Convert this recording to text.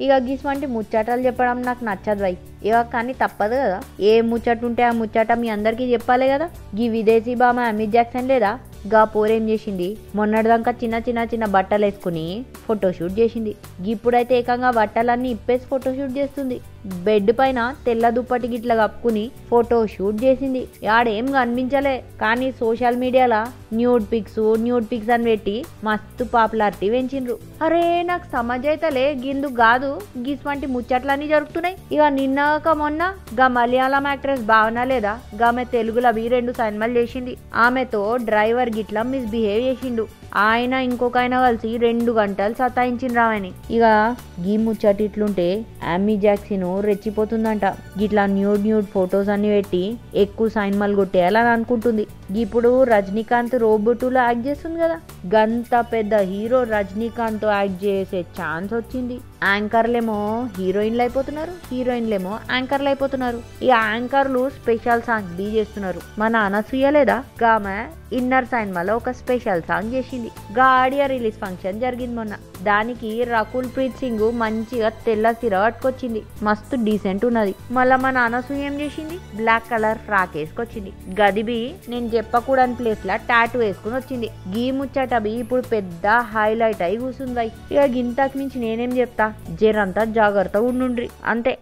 ఇక గిసుమంటి ముచ్చటలు చెప్పడం నాకు నచ్చదు వై. ఇక కానీ తప్పదు కదా, ఏ ముచ్చట ఉంటే ఆ ముచ్చట మీ అందరికీ చెప్పాలి కదా. గీ విదేశీ బామ అమీ జాక్సన్ లేదా, గా పోరేం చేసింది, మొన్నటిదాకా చిన్న చిన్న చిన్న బట్టలు వేసుకుని ఫోటోషూట్ చేసింది. ఇప్పుడైతే ఏకంగా బట్టలన్నీ ఇప్పేసి ఫోటోషూట్ చేస్తుంది. బెడ్ పైన తెల్ల దుప్పటి గిట్ల కప్పుకుని ఫోటోషూట్ చేసింది. ఆడేం కనిపించలే, కానీ సోషల్ మీడియాలో న్యూడ్ పిక్స్ అని పెట్టి మస్తు పాపులారిటీ పెంచిండ్రు. అరే నాకు సమజ్ అయితలే, గిందు కాదు గిస్మంటి ముచ్చట్లన్నీ జరుగుతున్నాయి. ఇక నిన్నక మొన్న గా మలయాళం యాక్ట్రెస్ భావన లేదా, గామె తెలుగులో 2 సినిమాలు చేసింది. ఆమెతో డ్రైవర్ గిట్లా మిస్బిహేవ్ చేసిండు. ఆయన ఇంకొక ఆయన కలిసి 2 గంటలు సతాయించిండ్రు ఆమెని. ఇక గీ ముచ్చట ఇట్లుంటే అమీ జాక్సన్ రెచ్చిపోతుందంట. గిట్లా న్యూడ్ ఫొటోస్ అన్ని పెట్టి ఎక్కువ సినిమాలు కొట్టేయాలని అనుకుంటుంది. ఇప్పుడు రజనీకాంత్ రోబోటులో యాక్ట్ చేస్తుంది కదా, గంత పెద్ద హీరో రజనీకాంత్ యాక్ట్ చేసే ఛాన్స్ వచ్చింది. యాంకర్లేమో హీరోయిన్లు అయిపోతున్నారు, హీరోయిన్లేమో యాంకర్లు అయిపోతున్నారు. ఈ యాంకర్లు స్పెషల్ సాంగ్స్ బీ చేస్తున్నారు. మన అనసూయ లేదా, గామె ఇన్నర్ సినిమాలో ఒక స్పెషల్ సాంగ్ చేసింది. గా ఆడియో రిలీజ్ ఫంక్షన్ జరిగింది మొన్న. దానికి రకుల్ ప్రీత్ సింగ్ మంచిగా తెల్ల సిర పట్టుకొచ్చింది, మస్తు డీసెంట్ ఉన్నది. మళ్ళా మన అనసూయ ఏం చేసింది, బ్లాక్ కలర్ ఫ్రాక్ వేసుకొచ్చింది. గదిబి నేను చెప్పకూడని ప్లేస్ లా టాటూ వేసుకుని వచ్చింది. గీ ముచ్చటబి ఇప్పుడు పెద్ద హైలైట్ అయి కూర్చుంది. ఇక గింతకు మించి నేనేం చెప్తా, జరంతా జాగ్రత్తగా ఉండుండ్రి అంతే.